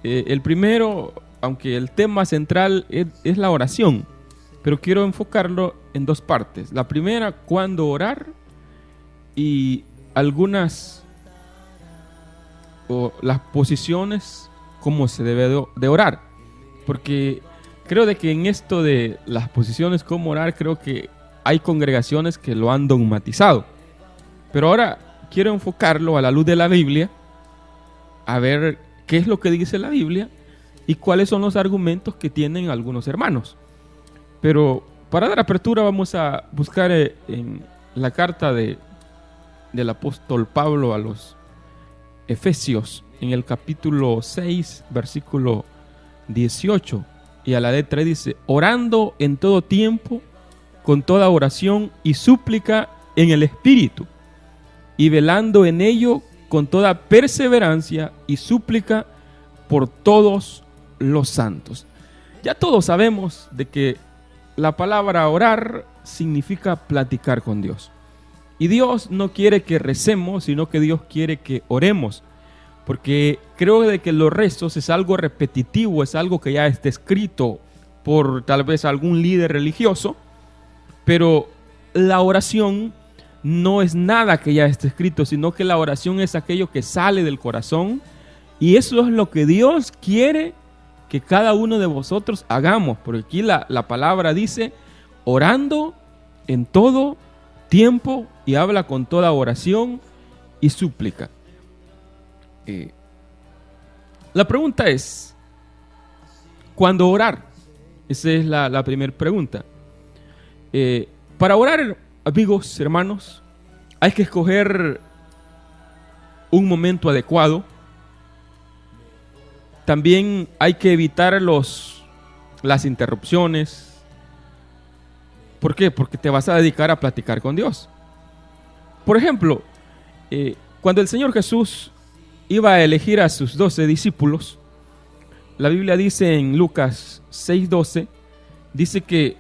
El primero, aunque el tema central es la oración, pero quiero enfocarlo en dos partes. La primera, cuándo orar, y algunas o las posiciones, cómo se debe de orar. Porque creo de que en esto de las posiciones, cómo orar, creo que hay congregaciones que lo han dogmatizado. Pero ahora quiero enfocarlo a la luz de la Biblia, a ver qué es lo que dice la Biblia y cuáles son los argumentos que tienen algunos hermanos. Pero para dar apertura vamos a buscar en la carta del apóstol Pablo a los Efesios, en el capítulo 6, versículo 18, y a la letra dice: orando en todo tiempo, con toda oración y súplica en el Espíritu, y velando en ello con toda perseverancia y súplica por todos los santos. Ya todos sabemos de que la palabra orar significa platicar con Dios. Y Dios no quiere que recemos, sino que Dios quiere que oremos. Porque creo de que los rezos es algo repetitivo, es algo que ya está escrito por tal vez algún líder religioso. Pero la oración no es nada que ya esté escrito, sino que la oración es aquello que sale del corazón. Y eso es lo que Dios quiere que cada uno de vosotros hagamos. Porque aquí la palabra dice: orando en todo tiempo, y habla con toda oración y súplica. La pregunta es: ¿cuándo orar? Esa es la primera pregunta. Para orar, amigos, hermanos, hay que escoger un momento adecuado. También hay que evitar las interrupciones. ¿Por qué? Porque te vas a dedicar a platicar con Dios. Por ejemplo, cuando el Señor Jesús iba a elegir a sus 12 discípulos, la Biblia dice en Lucas 6:12, dice que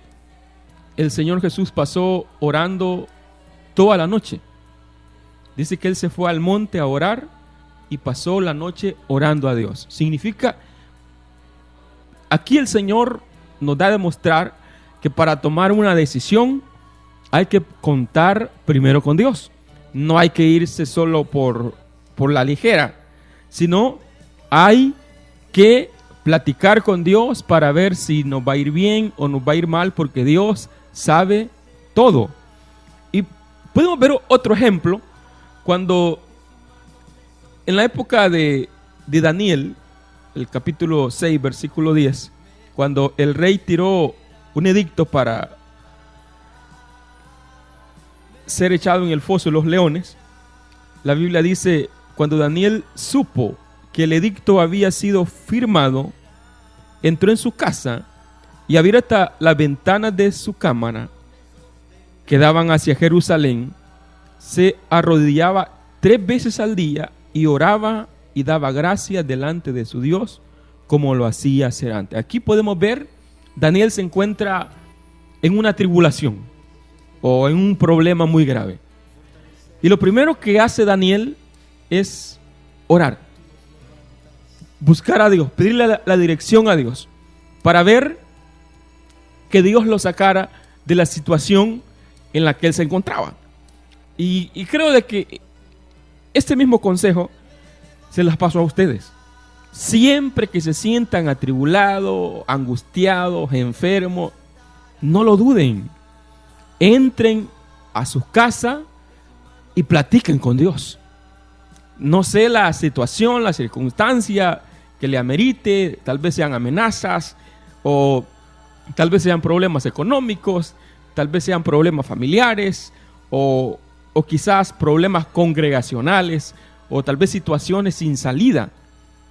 el Señor Jesús pasó orando toda la noche. Dice que Él se fue al monte a orar y pasó la noche orando a Dios. Significa, aquí el Señor nos da a demostrar que para tomar una decisión hay que contar primero con Dios. No hay que irse solo por la ligera, sino hay que platicar con Dios para ver si nos va a ir bien o nos va a ir mal, porque Dios sabe todo. Y podemos ver otro ejemplo cuando en la época de Daniel, el capítulo 6, versículo 10, cuando el rey tiró un edicto para ser echado en el foso de los leones, la Biblia dice: cuando Daniel supo que el edicto había sido firmado, entró en su casa y abierta las ventanas de su cámara que daban hacia Jerusalén, se arrodillaba 3 veces al día y oraba y daba gracias delante de su Dios, como lo hacía hacer antes. Aquí podemos ver, Daniel se encuentra en una tribulación o en un problema muy grave. Y lo primero que hace Daniel es orar, buscar a Dios, pedirle la dirección a Dios, para ver que Dios lo sacara de la situación en la que él se encontraba. Y creo de que este mismo consejo se las paso a ustedes. Siempre que se sientan atribulados, angustiados, enfermos, no lo duden. Entren a sus casas y platiquen con Dios. No sé la situación, la circunstancia que le amerite, tal vez sean amenazas, o tal vez sean problemas económicos, tal vez sean problemas familiares, o quizás problemas congregacionales, o tal vez situaciones sin salida.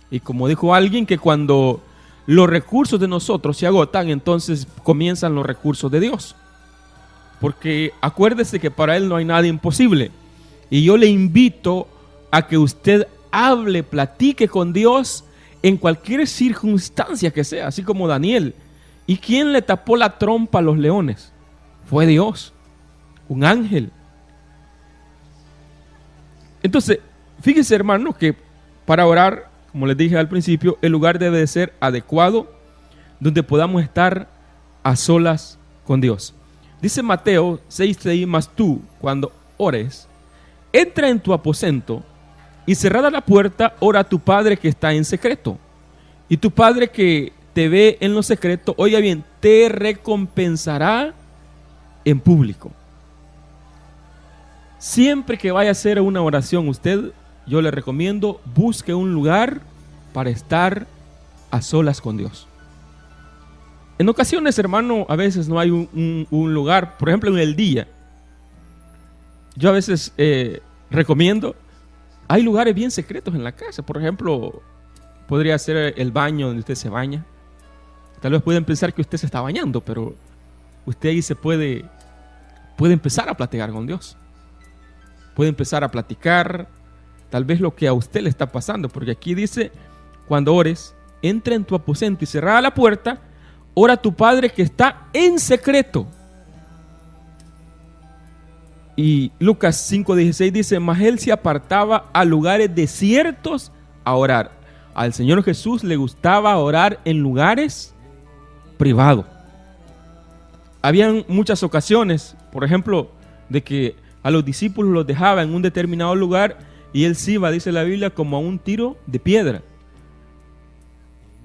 Y como dijo alguien, que cuando los recursos de nosotros se agotan, entonces comienzan los recursos de Dios. Porque acuérdese que para Él no hay nada imposible. Y yo le invito a que usted hable, platique con Dios en cualquier circunstancia que sea, así como Daniel. ¿Y quién le tapó la trompa a los leones? Fue Dios, un ángel. Entonces, fíjese, hermano, que para orar, como les dije al principio, el lugar debe de ser adecuado, donde podamos estar a solas con Dios. Dice Mateo 6:6, mas tú, cuando ores, entra en tu aposento y cerrada la puerta, ora a tu Padre que está en secreto. Y tu Padre que te ve en lo secreto, oiga bien, te recompensará en público. Siempre que vaya a hacer una oración, yo le recomiendo, busque un lugar para estar a solas con Dios. En ocasiones, hermano, a veces no hay un lugar, por ejemplo, en el día. Yo a veces recomiendo, hay lugares bien secretos en la casa. Por ejemplo, podría ser el baño donde usted se baña. Tal vez pueden pensar que usted se está bañando, pero usted ahí puede empezar a platicar con Dios. Puede empezar a platicar tal vez lo que a usted le está pasando, porque aquí dice, cuando ores, entra en tu aposento y cerrada la puerta, ora a tu Padre que está en secreto. Y Lucas 5:16 dice, mas él se apartaba a lugares desiertos a orar. Al Señor Jesús le gustaba orar en lugares privados. Habían muchas ocasiones, por ejemplo, de que a los discípulos los dejaba en un determinado lugar y él se iba, dice la Biblia, como a un tiro de piedra.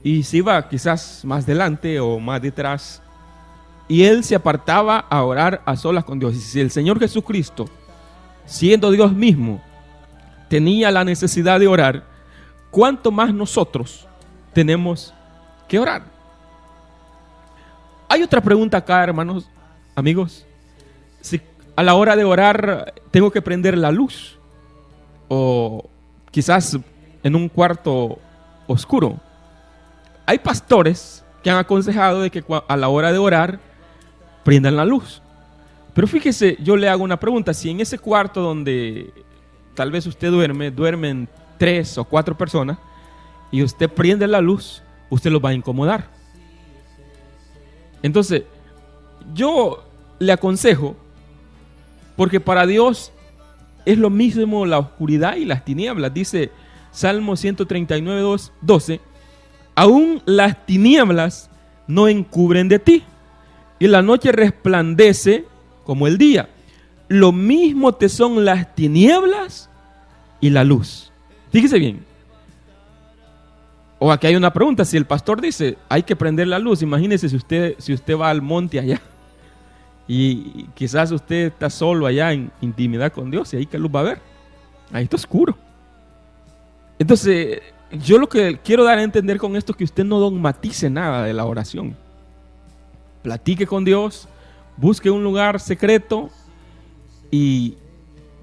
Y se iba quizás más delante o más detrás. Y él se apartaba a orar a solas con Dios. Y si el Señor Jesucristo, siendo Dios mismo, tenía la necesidad de orar, ¿cuánto más nosotros tenemos que orar? Hay otra pregunta acá, hermanos, amigos. Si a la hora de orar tengo que prender la luz, o quizás en un cuarto oscuro. Hay pastores que han aconsejado de que a la hora de orar prendan la luz. Pero fíjese, yo le hago una pregunta. Si en ese cuarto donde tal vez usted duermen 3 o 4 personas, y usted prende la luz, usted los va a incomodar. Entonces, yo le aconsejo, porque para Dios es lo mismo la oscuridad y las tinieblas. Dice Salmo 139:12, aún las tinieblas no encubren de ti, y la noche resplandece como el día. Lo mismo te son las tinieblas y la luz. Fíjese bien. O aquí hay una pregunta, si el pastor dice, hay que prender la luz, imagínese si usted va al monte allá, y quizás usted está solo allá en intimidad con Dios, y ahí qué luz va a ver. Ahí está oscuro. Entonces, yo lo que quiero dar a entender con esto es que usted no dogmatice nada de la oración. Platique con Dios, busque un lugar secreto y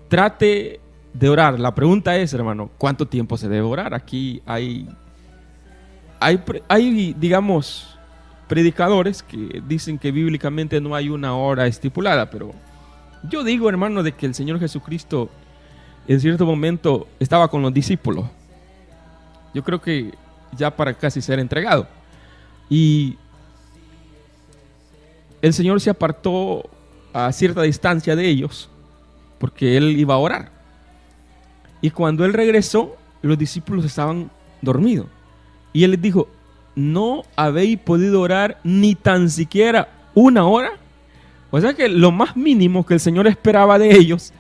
trate de orar. La pregunta es, hermano, ¿cuánto tiempo se debe orar? Aquí hay digamos, predicadores que dicen que bíblicamente no hay una hora estipulada, pero yo digo, hermano, de que el Señor Jesucristo en cierto momento estaba con los discípulos. Yo creo que ya para casi ser entregado. Y el Señor se apartó a cierta distancia de ellos porque Él iba a orar. Y cuando Él regresó, los discípulos estaban dormidos. Y Él les dijo, ¿no habéis podido orar ni tan siquiera una hora? O sea que lo más mínimo que el Señor esperaba de ellos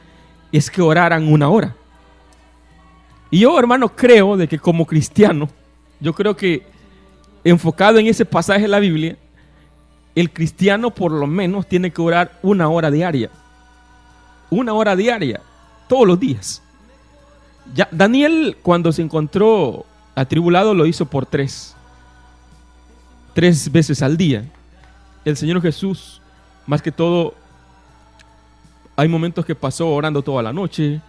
es que oraran una hora. Y yo, hermano, creo de que como cristiano, yo creo que enfocado en ese pasaje de la Biblia, el cristiano por lo menos tiene que orar una hora diaria. Una hora diaria, todos los días. Ya, Daniel, cuando se encontró atribulado, lo hizo por 3 veces al día. El Señor Jesús, más que todo, hay momentos que pasó orando toda la noche.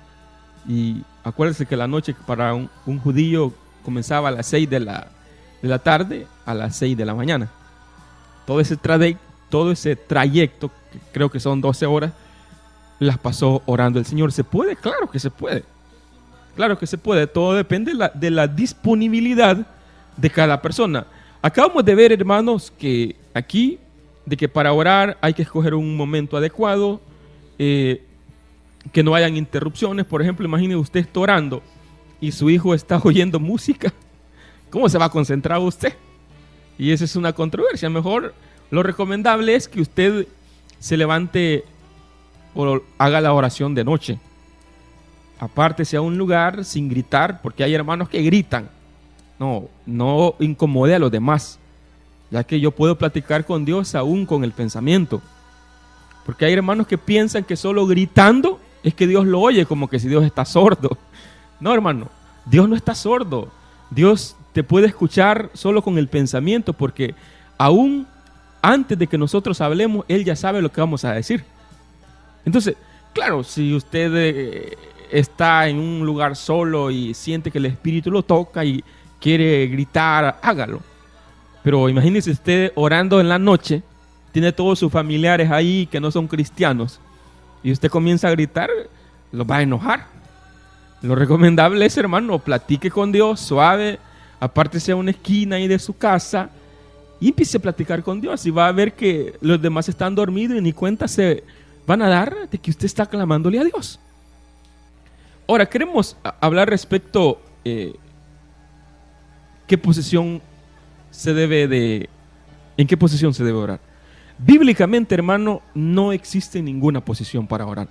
Y acuérdense que la noche para un judío comenzaba a las 6 de la tarde a las 6 de la mañana. Todo ese trayecto, que creo que son 12 horas, las pasó orando el Señor. ¿Se puede? Claro que se puede. Claro que se puede. Todo depende de la disponibilidad de cada persona. Acabamos de ver, hermanos, que aquí, de que para orar hay que escoger un momento adecuado, que no hayan interrupciones. Por ejemplo, imagine usted está orando y su hijo está oyendo música. ¿cómo se va a concentrar usted? Y esa es una controversia. Mejor lo recomendable es que usted se levante o haga la oración de noche. Apártese a un lugar sin gritar, porque hay hermanos que gritan. No incomode a los demás, ya que yo puedo platicar con Dios aún con el pensamiento. Porque hay hermanos que piensan que solo gritando es que Dios lo oye, como que si Dios está sordo. No, hermano, Dios no está sordo. Dios te puede escuchar solo con el pensamiento, porque aún antes de que nosotros hablemos, Él ya sabe lo que vamos a decir. Entonces, claro, si usted está en un lugar solo y siente que el Espíritu lo toca y quiere gritar, hágalo. Pero imagínese usted orando en la noche, tiene todos sus familiares ahí que no son cristianos, y usted comienza a gritar, los va a enojar. Lo recomendable es, hermano, platique con Dios suave, apártese a una esquina ahí de su casa y empiece a platicar con Dios, y va a ver que los demás están dormidos y ni cuenta se van a dar de que usted está clamándole a Dios. Ahora, queremos hablar respecto qué posición se debe en qué posición se debe orar. Bíblicamente, hermano, no existe ninguna posición para orar.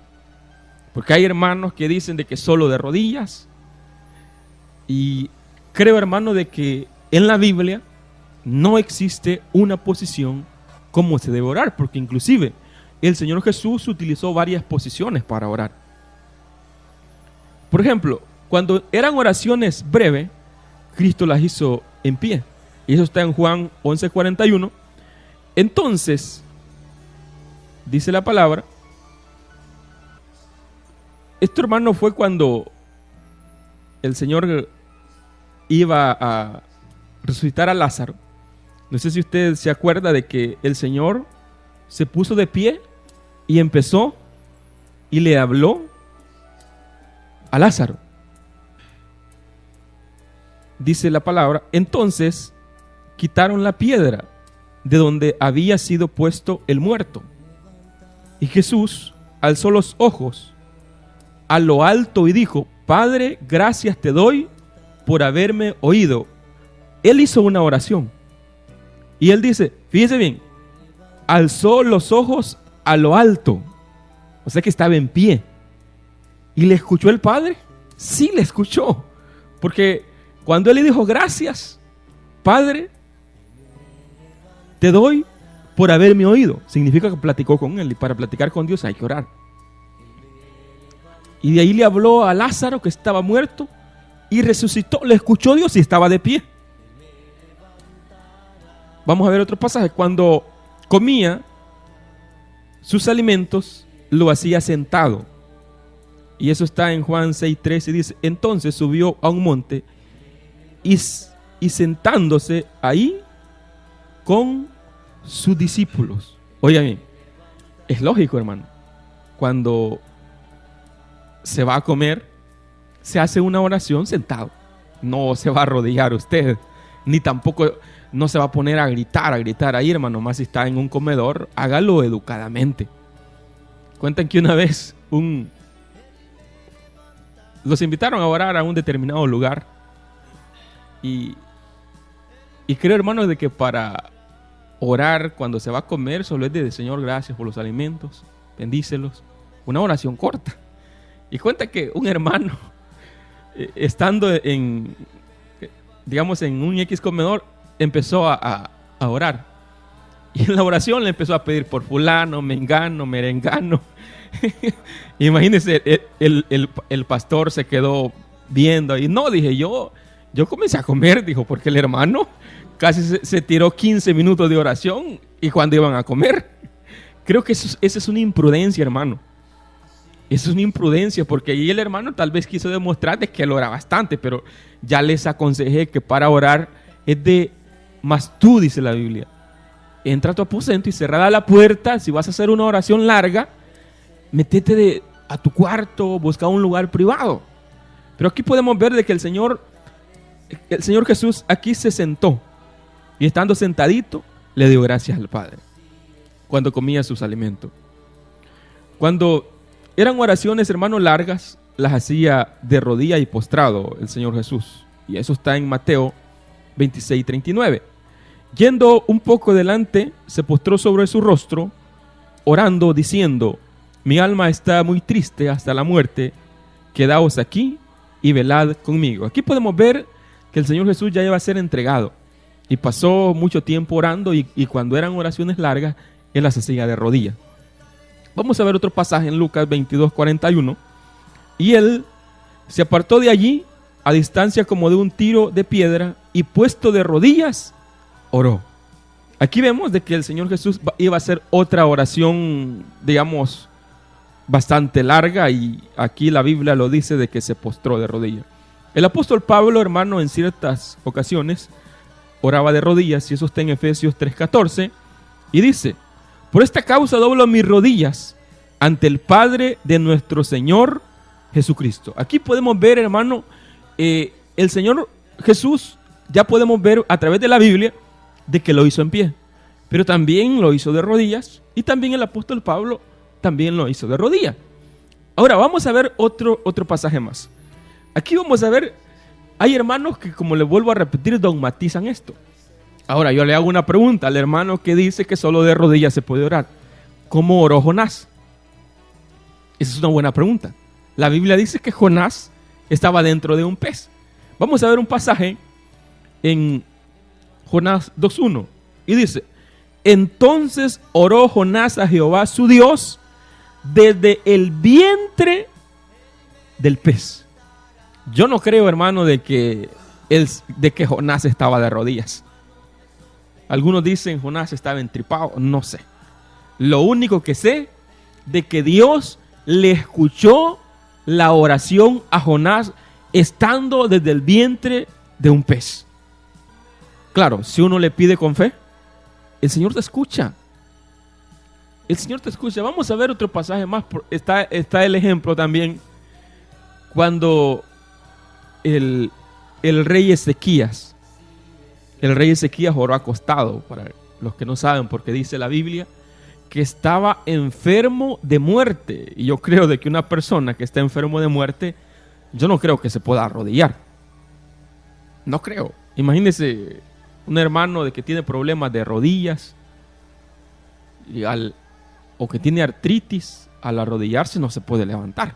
Porque hay hermanos que dicen de que solo de rodillas. Y creo, hermano, de que en la Biblia no existe una posición como se debe orar. Porque inclusive el Señor Jesús utilizó varias posiciones para orar. Por ejemplo, cuando eran oraciones breves, Cristo las hizo en pie. Y eso está en Juan 11:41. Entonces, dice la palabra, esto, hermano, fue cuando el Señor iba a resucitar a Lázaro. No sé si usted se acuerda de que el Señor se puso de pie y empezó y le habló a Lázaro. Dice la palabra, entonces quitaron la piedra de donde había sido puesto el muerto. Y Jesús alzó los ojos a lo alto y dijo, Padre, gracias te doy por haberme oído. Él hizo una oración. Y él dice, fíjese bien, alzó los ojos a lo alto. O sea que estaba en pie. ¿Y le escuchó el Padre? Sí, le escuchó. Porque cuando él le dijo, gracias, Padre, te doy por haberme oído, significa que platicó con él. Y para platicar con Dios hay que orar. Y de ahí le habló a Lázaro, que estaba muerto, y resucitó. Le escuchó Dios y estaba de pie. Vamos a ver otro pasaje. Cuando comía sus alimentos, lo hacía sentado. Y eso está en Juan 6:13. Dice, entonces subió a un monte y sentándose ahí con sus discípulos. Oigan bien, es lógico, hermano. Cuando se va a comer, se hace una oración sentado. No se va a arrodillar usted, ni tampoco no se va a poner a gritar ahí, hermano. Más si está en un comedor, hágalo educadamente. Cuentan que una vez los invitaron a orar a un determinado lugar. Y creo, hermano, de que para orar cuando se va a comer solo es de Señor, gracias por los alimentos, bendícelos. Una oración corta. Y cuenta que un hermano, estando digamos, en un X comedor, empezó a orar. Y en la oración le empezó a pedir por fulano, mengano, merengano. Imagínense, el pastor se quedó viendo. Y no, dije, yo comencé a comer, dijo, porque el hermano casi se tiró 15 minutos de oración y cuando iban a comer. Creo que esa es una imprudencia, hermano. Eso es una imprudencia, porque ahí el hermano tal vez quiso demostrar de que él ora bastante, pero ya les aconsejé que para orar es más tú, dice la Biblia. Entra a tu aposento y cerrada la puerta. Si vas a hacer una oración larga, métete a tu cuarto, busca un lugar privado. Pero aquí podemos ver de que el Señor Jesús aquí se sentó y estando sentadito le dio gracias al Padre cuando comía sus alimentos. Cuando eran oraciones, hermano, largas, las hacía de rodilla y postrado el Señor Jesús. Y eso está en Mateo 26 y 39. Yendo un poco delante, se postró sobre su rostro, orando, diciendo: mi alma está muy triste hasta la muerte, quedaos aquí y velad conmigo. Aquí podemos ver que el Señor Jesús ya iba a ser entregado y pasó mucho tiempo orando, y cuando eran oraciones largas, Él las hacía de rodillas. Vamos a ver otro pasaje en Lucas 22, 41. Y Él se apartó de allí a distancia como de un tiro de piedra, y puesto de rodillas, oró. Aquí vemos de que el Señor Jesús iba a hacer otra oración, digamos, bastante larga, y aquí la Biblia lo dice de que se postró de rodillas. El apóstol Pablo, hermano, en ciertas ocasiones oraba de rodillas, y eso está en Efesios 3:14, y dice: por esta causa doblo mis rodillas ante el Padre de nuestro Señor Jesucristo. Aquí podemos ver, hermano, el Señor Jesús, ya podemos ver a través de la Biblia de que lo hizo en pie, pero también lo hizo de rodillas, y también el apóstol Pablo también lo hizo de rodillas. Ahora vamos a ver otro pasaje más. Aquí vamos a ver, hay hermanos que, como les vuelvo a repetir, dogmatizan esto. Ahora yo le hago una pregunta al hermano que dice que solo de rodillas se puede orar. ¿Cómo oró Jonás? Esa es una buena pregunta. La Biblia dice que Jonás estaba dentro de un pez. Vamos a ver un pasaje en Jonás 2:1, y dice: entonces oró Jonás a Jehová su Dios desde el vientre del pez. Yo no creo, hermano, de que Jonás estaba de rodillas. Algunos dicen Jonás estaba entripado, no sé. Lo único que sé de que Dios le escuchó la oración a Jonás estando desde el vientre de un pez. Claro, si uno le pide con fe, el Señor te escucha. El Señor te escucha. Vamos a ver otro pasaje más. Está el ejemplo también cuando el rey Ezequías oró acostado, para los que no saben, porque dice la Biblia que estaba enfermo de muerte. Y yo creo de que una persona que está enfermo de muerte, yo no creo que se pueda arrodillar. No creo. Imagínese un hermano de que tiene problemas de rodillas o que tiene artritis, al arrodillarse no se puede levantar.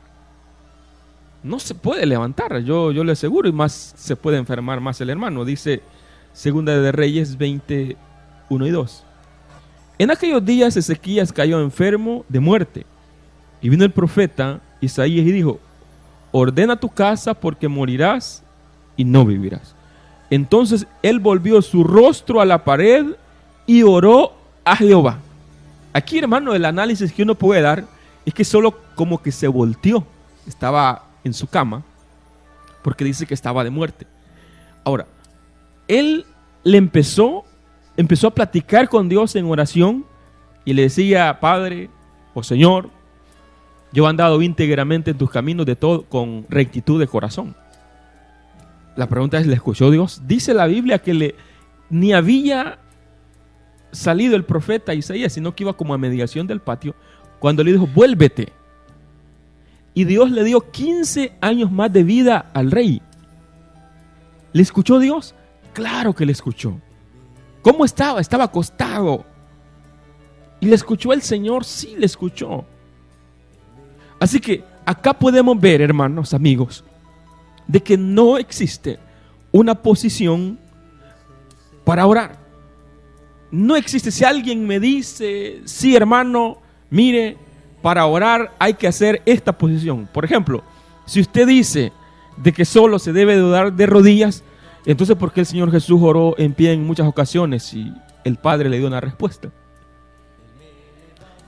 No se puede levantar, yo le aseguro, y más se puede enfermar más el hermano. Dice Segunda de Reyes 21 y 2. En aquellos días Ezequías cayó enfermo de muerte, y vino el profeta Isaías y dijo: ordena tu casa, porque morirás y no vivirás. Entonces él volvió su rostro a la pared y oró a Jehová. Aquí, hermano, el análisis que uno puede dar es que solo como que se volteó, estaba en su cama, porque dice que estaba de muerte. Ahora, él empezó a platicar con Dios en oración, y le decía: Padre o Señor, yo he andado íntegramente en tus caminos de todo, con rectitud de corazón. La pregunta es, ¿le escuchó Dios? Dice la Biblia que ni había salido el profeta Isaías, sino que iba como a mediación del patio, cuando le dijo: vuélvete. Y Dios le dio 15 años más de vida al rey. ¿Le escuchó Dios? Claro que le escuchó. ¿Cómo estaba? Estaba acostado. ¿Y le escuchó el Señor? Sí, le escuchó. Así que acá podemos ver, hermanos, amigos, de que no existe una posición para orar. No existe. Si alguien me dice: sí, hermano, mire, para orar hay que hacer esta posición. Por ejemplo, si usted dice de que solo se debe de orar de rodillas, entonces ¿por qué el Señor Jesús oró en pie en muchas ocasiones y el Padre le dio una respuesta?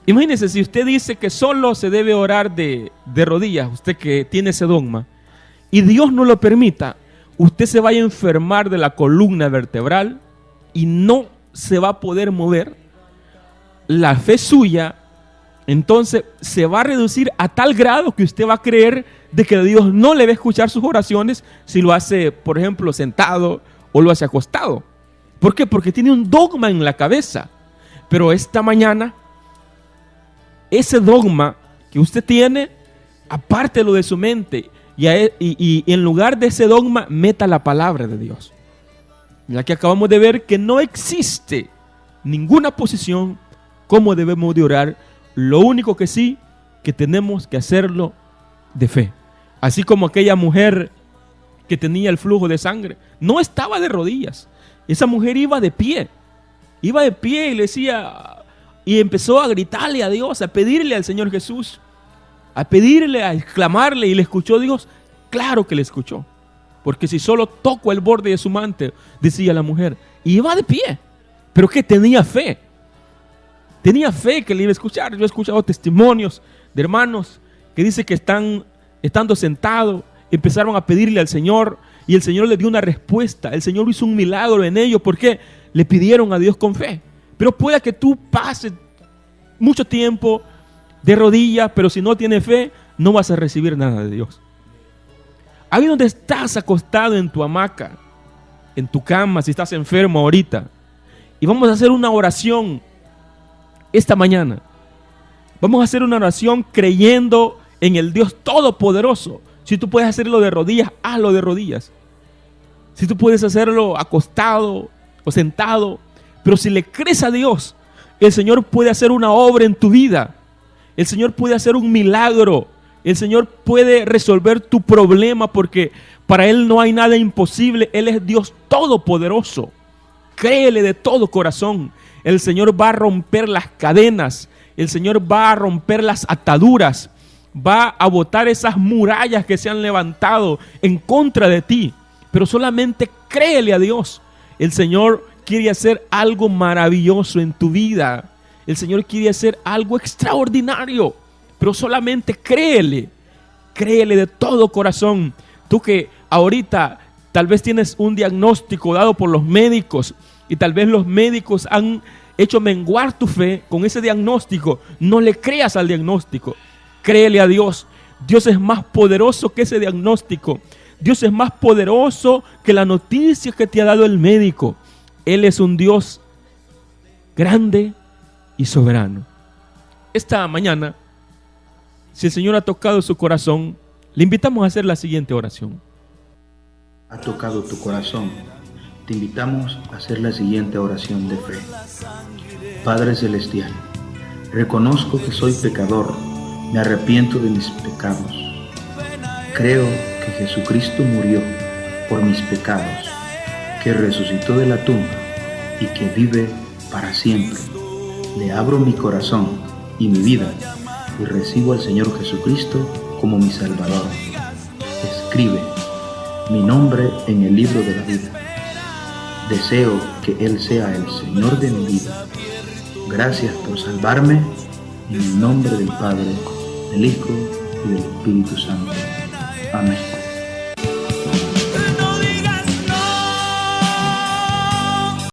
Imagínese, si usted dice que solo se debe orar de rodillas, usted que tiene ese dogma, y Dios no lo permita, usted se vaya a enfermar de la columna vertebral y no se va a poder mover. La fe suya entonces se va a reducir a tal grado que usted va a creer de que Dios no le va a escuchar sus oraciones si lo hace, por ejemplo, sentado o lo hace acostado. ¿Por qué? Porque tiene un dogma en la cabeza. Pero esta mañana, ese dogma que usted tiene, apártelo de su mente y en lugar de ese dogma, meta la palabra de Dios. ya que acabamos de ver que no existe ninguna posición como debemos de orar. Lo único que sí, que tenemos que hacerlo de fe. Así como aquella mujer que tenía el flujo de sangre, no estaba de rodillas. Esa mujer iba de pie y le decía, y empezó a gritarle a Dios, a pedirle al Señor Jesús, a pedirle, a exclamarle, y le escuchó Dios. Claro que le escuchó, porque si solo toco el borde de su manto, decía la mujer, y iba de pie, pero que tenía fe que le iba a escuchar. Yo he escuchado testimonios de hermanos que dicen que estando sentados, empezaron a pedirle al Señor, y el Señor les dio una respuesta. El Señor hizo un milagro en ellos porque le pidieron a Dios con fe. Pero puede que tú pases mucho tiempo de rodillas, pero si no tienes fe, no vas a recibir nada de Dios. Ahí donde estás acostado en tu hamaca, en tu cama, si estás enfermo ahorita, y vamos a hacer una oración esta mañana. Vamos a hacer una oración creyendo en el Dios Todopoderoso. Si tú puedes hacerlo de rodillas, hazlo de rodillas. Si tú puedes hacerlo acostado o sentado, pero si le crees a Dios, el Señor puede hacer una obra en tu vida. El Señor puede hacer un milagro. El Señor puede resolver tu problema, porque para Él no hay nada imposible. Él es Dios Todopoderoso. Créele de todo corazón. El Señor va a romper las cadenas. El Señor va a romper las ataduras. Va a botar esas murallas que se han levantado en contra de ti. Pero solamente créele a Dios. El Señor quiere hacer algo maravilloso en tu vida. El Señor quiere hacer algo extraordinario. Pero solamente créele. Créele de todo corazón. Tú que ahorita tal vez tienes un diagnóstico dado por los médicos, y tal vez los médicos han hecho menguar tu fe con ese diagnóstico. No le creas al diagnóstico. Créele a Dios. Dios es más poderoso que ese diagnóstico. Dios es más poderoso que la noticia que te ha dado el médico. Él es un Dios grande y soberano. Esta mañana, si el Señor ha tocado su corazón, le invitamos a hacer la siguiente oración. Ha tocado tu corazón. Te invitamos a hacer la siguiente oración de fe. Padre Celestial, reconozco que soy pecador. Me arrepiento de mis pecados. Creo que Jesucristo murió por mis pecados, que resucitó de la tumba y que vive para siempre. Le abro mi corazón y mi vida y recibo al Señor Jesucristo como mi Salvador. Escribe mi nombre en el libro de la vida. Deseo que Él sea el Señor de mi vida. Gracias por salvarme, en el nombre del Padre, del Hijo y del Espíritu Santo. Amén.